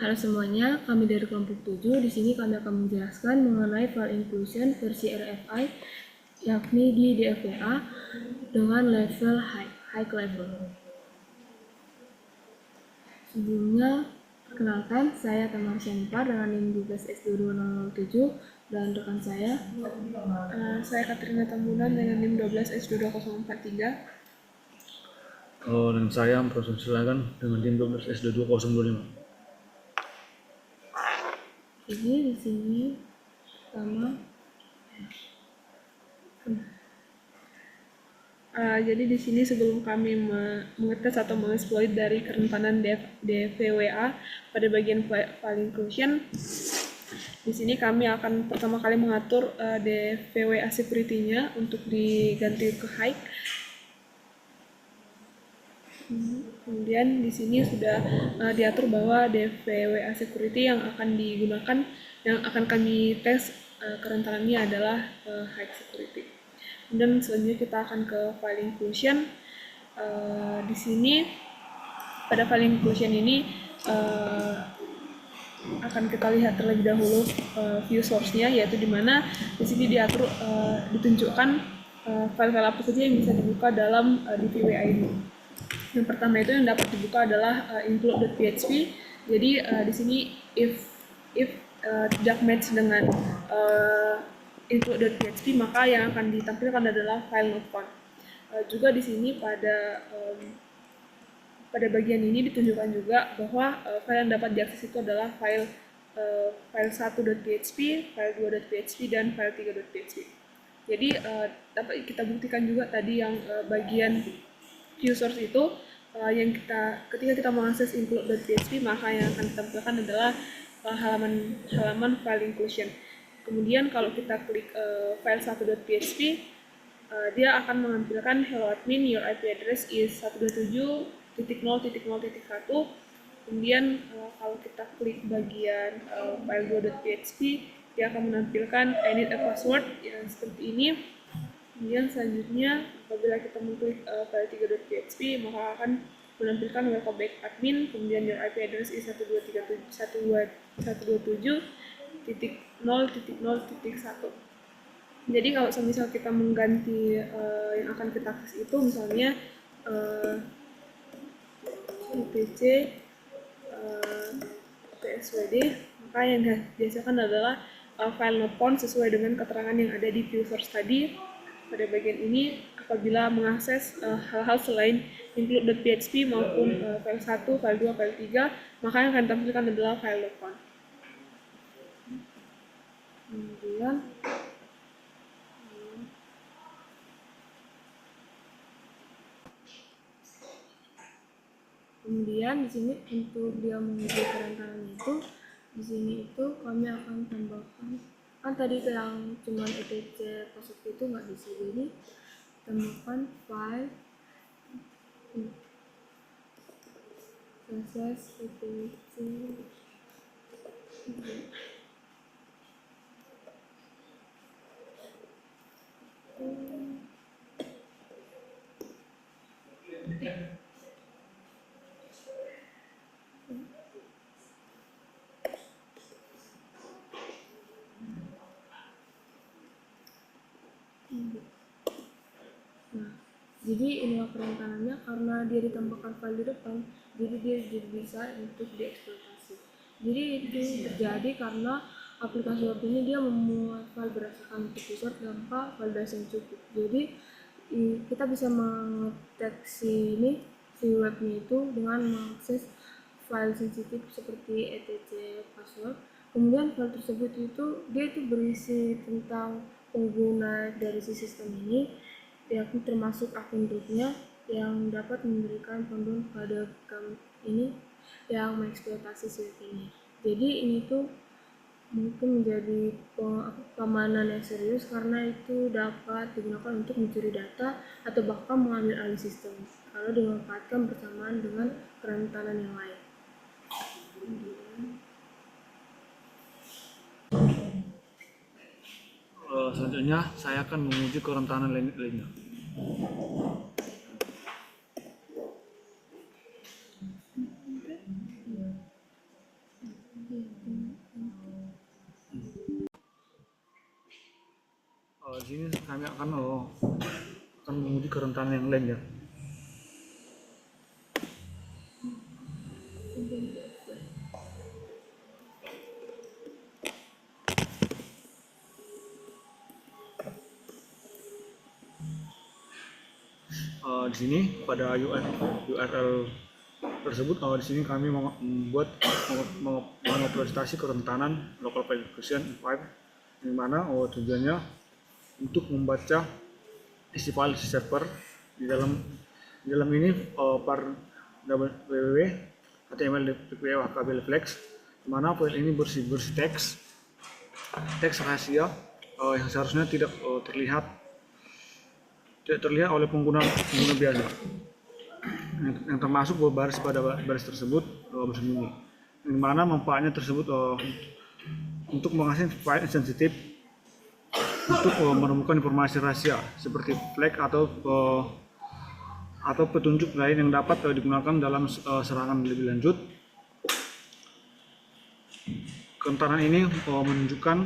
Halo semuanya, kami dari kelompok 7. Di sini kami akan menjelaskan mengenai file inclusion versi RFI, yakni di DFWA dengan level high level. Sebelumnya, perkenalkan, saya Tamar Syanipar dengan NIM 12S22007 dan rekan saya. Saya Katrina Tambunan dengan NIM 12S22043. Dan saya Profesor Silakan dengan NIM 12S22025. Jadi di sini pertama Jadi di sini sebelum kami mengetes atau mengeksploit dari kerentanan DVWA pada bagian file inclusion, di sini kami akan pertama kali mengatur DVWA security-nya untuk diganti ke high. Kemudian di sini sudah diatur bahwa DVWA security yang akan digunakan, yang akan kami tes kerentanannya adalah high security. Dan selanjutnya kita akan ke file inclusion. Di sini pada file inclusion ini akan kita lihat terlebih dahulu view source-nya, yaitu di mana di sini diatur ditunjukkan file-file apa saja yang bisa dibuka dalam DVWA ini. Yang pertama itu yang dapat dibuka adalah include.php. Jadi di sini if tidak match dengan include.php, maka yang akan ditampilkan adalah file not found. Juga di sini pada bagian ini ditunjukkan juga bahwa file yang dapat diakses itu adalah file 1.php, file 2.php, dan file 3.php. Jadi dapat kita buktikan juga tadi yang bagian view source itu yang ketika kita mengakses include.php, maka yang akan ditampilkan adalah halaman file inclusion. Kemudian kalau kita klik file 1.php, dia akan menampilkan hello admin, your IP address is 127.0.0.1. Kemudian kalau kita klik bagian file 2.php, dia akan menampilkan I need a password yang seperti ini. Kemudian selanjutnya apabila kita mengklik file 3.php, maka akan menampilkan welcome back admin. Kemudian your IP address is 127.0.0.1. Jadi kalau misal kita mengganti yang akan kita akses itu misalnya etc pswd, maka yang dihasilkan adalah file not found sesuai dengan keterangan yang ada di view source tadi. Pada bagian ini, apabila mengakses hal-hal selain include.php maupun file 1, file 2, file 3, maka yang akan ditampilkan adalah file not found. Kemudian di sini untuk dia menguji kerentanan itu, di sini itu kami akan tambahkan, kan tadi yang cuma etc password itu nggak bisa, jadi tambahkan file proses etc. Nah, jadi inilah kerentanannya, karena dia ditambahkan file di depan, jadi dia bisa untuk dieksploitasi. Jadi itu terjadi karena aplikasi web ini dia memuat file berdasarkan user tanpa validasi yang cukup. Jadi kita bisa mendeteksi ini si webnya itu dengan mengakses file sensitif seperti etc password. Kemudian file tersebut itu dia itu berisi tentang pengguna dari si sistem ini, yakni termasuk akun rootnya yang dapat memberikan panduan pada account ini yang mengeksploitasi web ini. Jadi ini tuh mungkin menjadi keamanan yang serius karena itu dapat digunakan untuk mencuri data atau bahkan mengambil alih sistem kalau dimanfaatkan bersamaan dengan kerentanan yang lain. Selanjutnya saya akan menguji kerentanan lainnya. kami akan menguji kerentanan yang lain ya. Di sini pada URL tersebut, di sini kami mengoperasikan kerentanan local file execution E5, di mana tujuannya untuk membaca isi file server di dalam ini par www HTML DPW HKBL Flex, di mana file ini bersih teks rahasia yang seharusnya tidak terlihat oleh pengguna biasa, yang termasuk baris pada baris tersebut bersembunyi, di mana manfaatnya tersebut untuk menghasilkan file sensitif untuk menemukan informasi rahasia seperti flag atau petunjuk lain yang dapat digunakan dalam serangan lebih lanjut. Kerentanan ini menunjukkan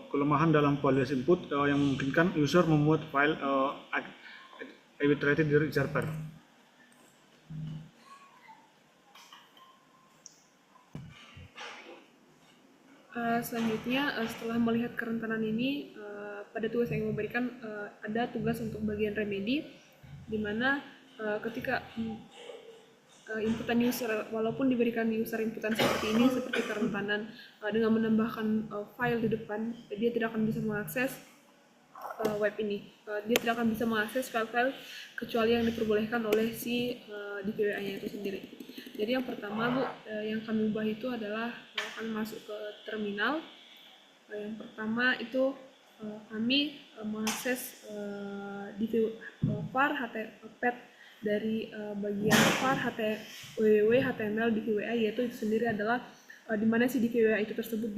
kelemahan dalam values input yang memungkinkan user membuat file arbitrary di server. Selanjutnya, setelah melihat kerentanan ini, pada tugas yang memberikan ada tugas untuk bagian remedi, di mana ketika inputan user, walaupun diberikan user inputan seperti ini, seperti kerentanan dengan menambahkan file di depan, dia tidak akan bisa mengakses web ini. Dia tidak akan bisa mengakses file-file kecuali yang diperbolehkan oleh si DPWA-nya itu sendiri. Jadi yang pertama Bu, yang kami ubah itu adalah kami masuk ke terminal. Yang pertama itu kami mengakses var pet dari bagian var www HTML DPWA, yaitu itu sendiri adalah di mana si DPWA itu tersebut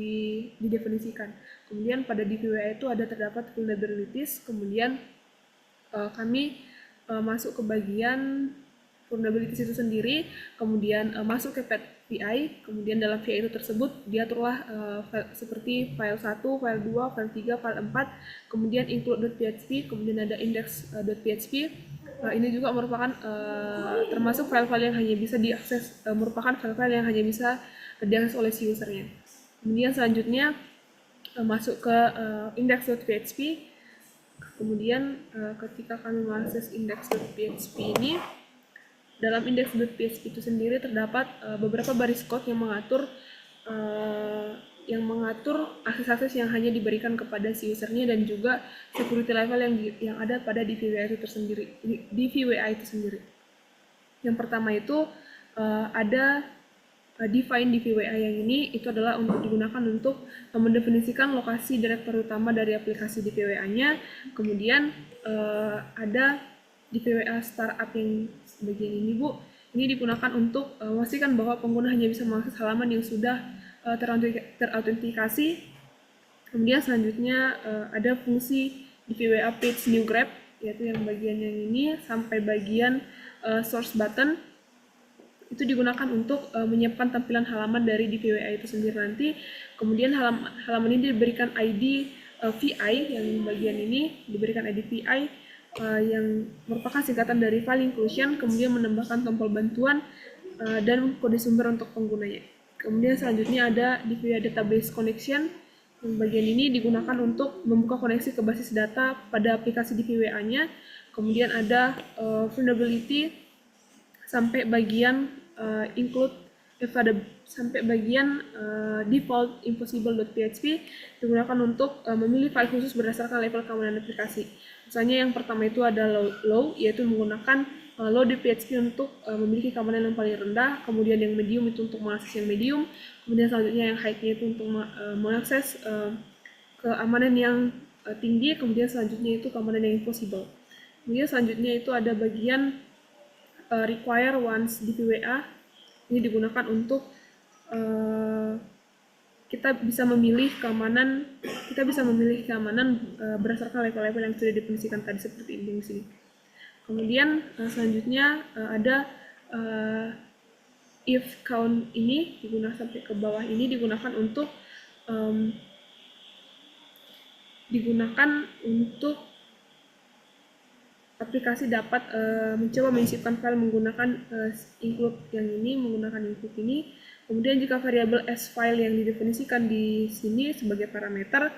didefinisikan. Kemudian pada DPWA itu terdapat vulnerabilities, kemudian kami masuk ke bagian vulnerabilities itu sendiri, kemudian masuk ke pet VI, kemudian dalam VI itu tersebut diaturlah seperti file 1, file 2, file 3, file 4, kemudian include.php, kemudian ada index.php. Ini juga merupakan termasuk file-file yang hanya bisa diakses, merupakan file-file yang hanya bisa diakses oleh si usernya. Kemudian selanjutnya masuk ke index.php. Kemudian ketika kami mengakses index.php ini, dalam index.php itu sendiri terdapat beberapa baris code yang mengatur akses-akses yang hanya diberikan kepada si usernya, dan juga security level yang ada pada DPWA itu sendiri. Yang pertama itu ada define DPWA yang ini itu adalah untuk digunakan untuk mendefinisikan lokasi direktori utama dari aplikasi DPWA-nya. Kemudian ada DPWA startup yang bagian ini Bu, ini digunakan untuk memastikan bahwa pengguna hanya bisa mengakses halaman yang sudah terautentikasi. Kemudian selanjutnya ada fungsi DPWA page new grab, yaitu yang bagian yang ini sampai bagian source button, itu digunakan untuk menyiapkan tampilan halaman dari DPWA itu sendiri nanti. Kemudian halaman ini diberikan ID VI, yang bagian ini diberikan ID VI yang merupakan singkatan dari file inclusion, kemudian menambahkan tombol bantuan dan kode sumber untuk penggunanya. Kemudian selanjutnya ada DPWA database connection, yang bagian ini digunakan untuk membuka koneksi ke basis data pada aplikasi DPWA-nya. Kemudian ada vulnerability sampai bagian sampai bagian default impossible.php, digunakan untuk memilih file khusus berdasarkan level keamanan aplikasi. Misalnya yang pertama itu ada low, yaitu menggunakan low di PHP untuk memiliki keamanan yang paling rendah, kemudian yang medium itu untuk mengakses yang medium, kemudian selanjutnya yang high-nya itu untuk mengakses keamanan yang tinggi, kemudian selanjutnya itu keamanan yang impossible. Kemudian selanjutnya itu ada bagian require once DPWA, ini digunakan untuk kita bisa memilih keamanan berdasarkan level-level yang sudah didefinisikan tadi seperti ini di sini. Kemudian selanjutnya ada if count, ini digunakan sampai ke bawah ini digunakan untuk aplikasi dapat mencoba menyisipkan file menggunakan include yang ini, menggunakan include ini. Kemudian jika variabel s file yang didefinisikan di sini sebagai parameter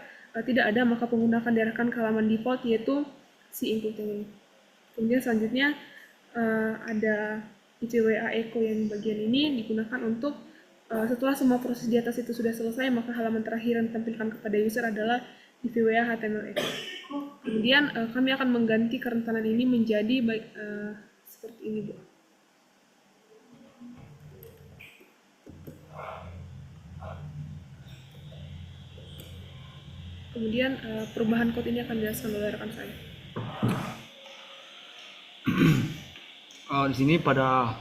tidak ada, maka pengguna akan diarahkan ke halaman default, yaitu si include yang ini. Kemudian selanjutnya ada IPWA echo yang bagian ini digunakan untuk setelah semua proses di atas itu sudah selesai, maka halaman terakhir yang ditampilkan kepada user adalah IPWA HTML echo. Kemudian kami akan mengganti kerentanan ini menjadi seperti ini, Bu. Kemudian perubahan code ini akan dijelaskan oleh rekan saya. Di sini pada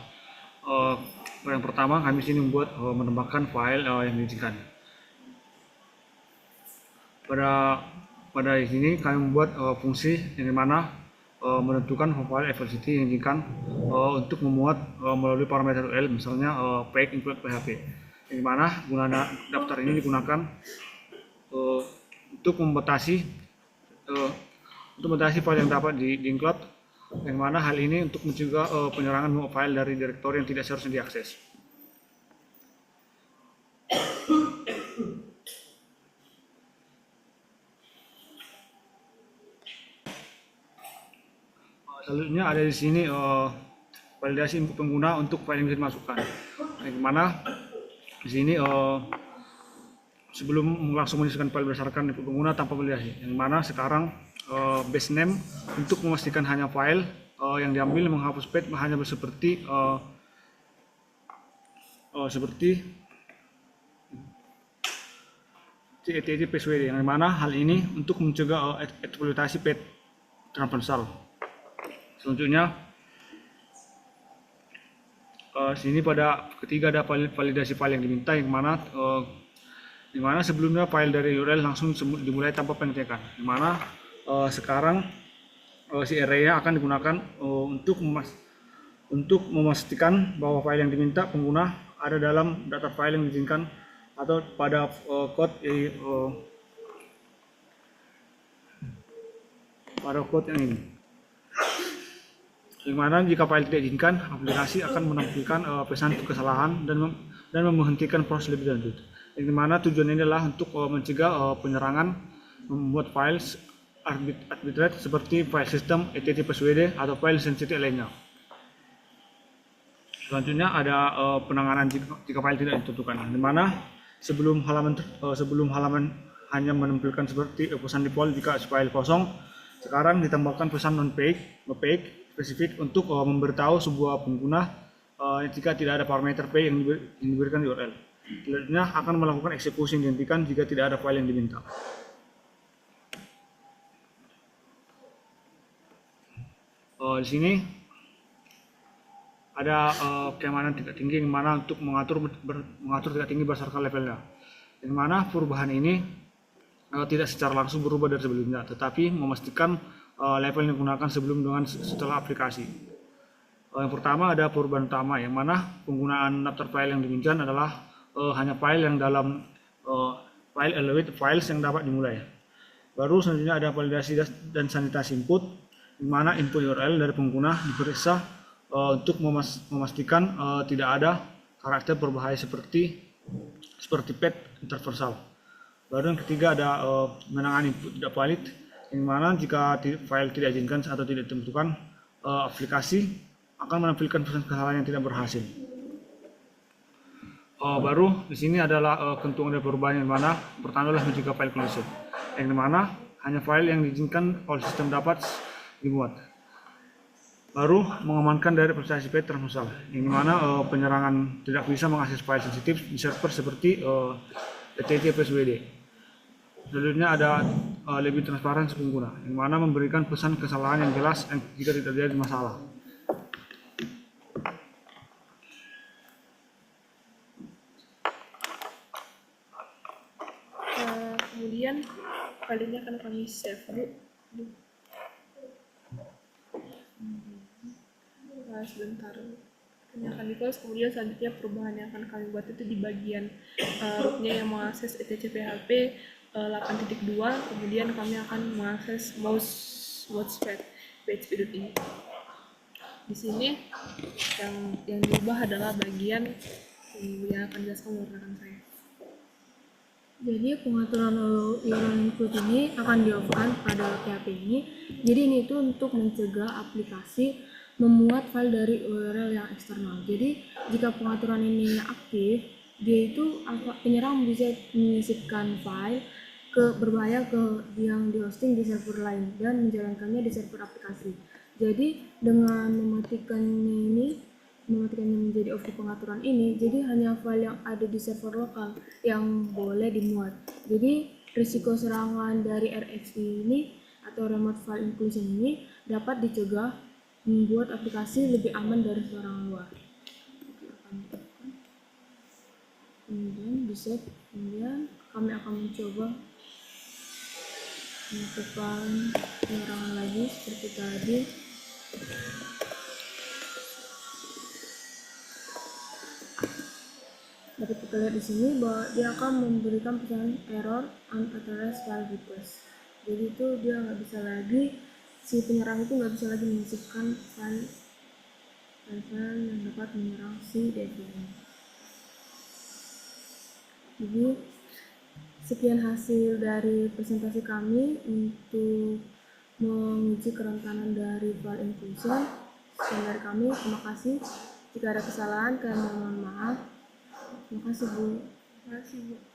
yang pertama kami sini membuat menambahkan file yang diizinkan. Pada di sini kami membuat fungsi yang dimana menentukan file velocity yang diizinkan untuk memuat melalui parameter URL, misalnya page include PHP, yang dimana gunanya daftar ini digunakan untuk membatasi file yang dapat di-include, yang mana hal ini untuk mencegah penyerangan file dari direktori yang tidak seharusnya diakses. Selanjutnya ada di sini validasi input pengguna untuk file yang bisa dimasukkan, yang mana di sini sebelum langsung menyusun file berdasarkan input pengguna tanpa validasi, yang mana sekarang base name untuk memastikan hanya file yang diambil menghapus page hanya seperti TTT PSWD, yang mana hal ini untuk mencegah eksploitasi page transversal. Selanjutnya sini pada ketiga ada validasi file yang diminta, yang mana sebelumnya file dari URL langsung dimulai tanpa pengecekan, yang mana sekarang si array-nya akan digunakan untuk memastikan bahwa file yang diminta pengguna ada dalam data file yang diizinkan atau pada code yang ini. Yang mana jika file tidak diizinkan, aplikasi akan menampilkan pesan kesalahan dan menghentikan proses lebih lanjut. Yang mana tujuannya adalah untuk mencegah penyerangan membuat file arbitrate seperti file system, ETT PSWD atau file sensitif lainnya. Selanjutnya ada penanganan jika file tidak ditentukan, di mana sebelum halaman hanya menampilkan seperti pesan default jika file kosong, sekarang ditambahkan pesan non-page spesifik untuk memberitahu sebuah pengguna jika tidak ada parameter page yang diberikan di URL. Selanjutnya akan melakukan eksekusi yang dihentikan jika tidak ada file yang diminta. Di sini ada keamanan tingkat tinggi, yang mana untuk mengatur tingkat tinggi berdasarkan levelnya, yang mana perubahan ini tidak secara langsung berubah dari sebelumnya, tetapi memastikan level yang digunakan sebelum dengan setelah aplikasi. Yang pertama ada perubahan utama, yang mana penggunaan daftar file yang diinginkan adalah hanya file yang dalam file elevate files yang dapat dimulai. Baru selanjutnya ada validasi dan sanitasi input, di mana input URL dari pengguna diperiksa untuk memastikan tidak ada karakter berbahaya seperti page interversal. Baru yang ketiga ada menangani input tidak valid, yang mana jika file tidak diizinkan atau tidak ditentukan, aplikasi akan menampilkan pesan kesalahan yang tidak berhasil. Baru di sini adalah keuntungan dari perubahan, yang mana pertama adalah mencegah file collision, yang mana hanya file yang diizinkan oleh sistem dapat dimuat. Baru mengamankan dari prestasi page transversal, yang mana penyerangan tidak bisa mengakses file sensitif di server seperti ETT PSWD. Selanjutnya ada lebih transparansi pengguna, yang mana memberikan pesan kesalahan yang jelas jika tidak terjadi masalah. Kemudian file ini akan kami save dulu. Sebentar, ini akan di close. Kemudian selanjutnya perubahan yang akan kami buat itu di bagian rootnya yang mengakses etc php 8.2. kemudian kami akan mengakses mousepad, php.ini. Di sini yang diubah adalah bagian yang akan dijelaskan oleh rekan saya. Jadi pengaturan URL include ini akan di-off-kan pada PHP ini. Jadi ini itu untuk mencegah aplikasi memuat file dari URL yang eksternal. Jadi jika pengaturan ini aktif, dia itu penyerang bisa menyisipkan file berbahaya yang di-hosting di server lain dan menjalankannya di server aplikasi. Jadi dengan mematikannya menjadi off pengaturan ini, jadi hanya file yang ada di server lokal yang boleh dimuat. Jadi risiko serangan dari RFC ini atau remote file inclusion ini dapat dicegah membuat aplikasi lebih aman dari serangan luar. Kemudian di save, kemudian kami akan mencoba melakukan penyerangan lagi seperti tadi. Dapat kita lihat di sini bahwa dia akan memberikan pesan error unauthorized file request. Jadi itu dia nggak bisa lagi, si penyerang itu nggak bisa lagi menyisipkan file yang dapat menyerang si device. Jadi sekian hasil dari presentasi kami untuk menguji kerentanan dari file inclusion. Sekian dari kami, terima kasih. Jika ada kesalahan, kami mohon maaf. Terima kasih Bu. Terima kasih Bu.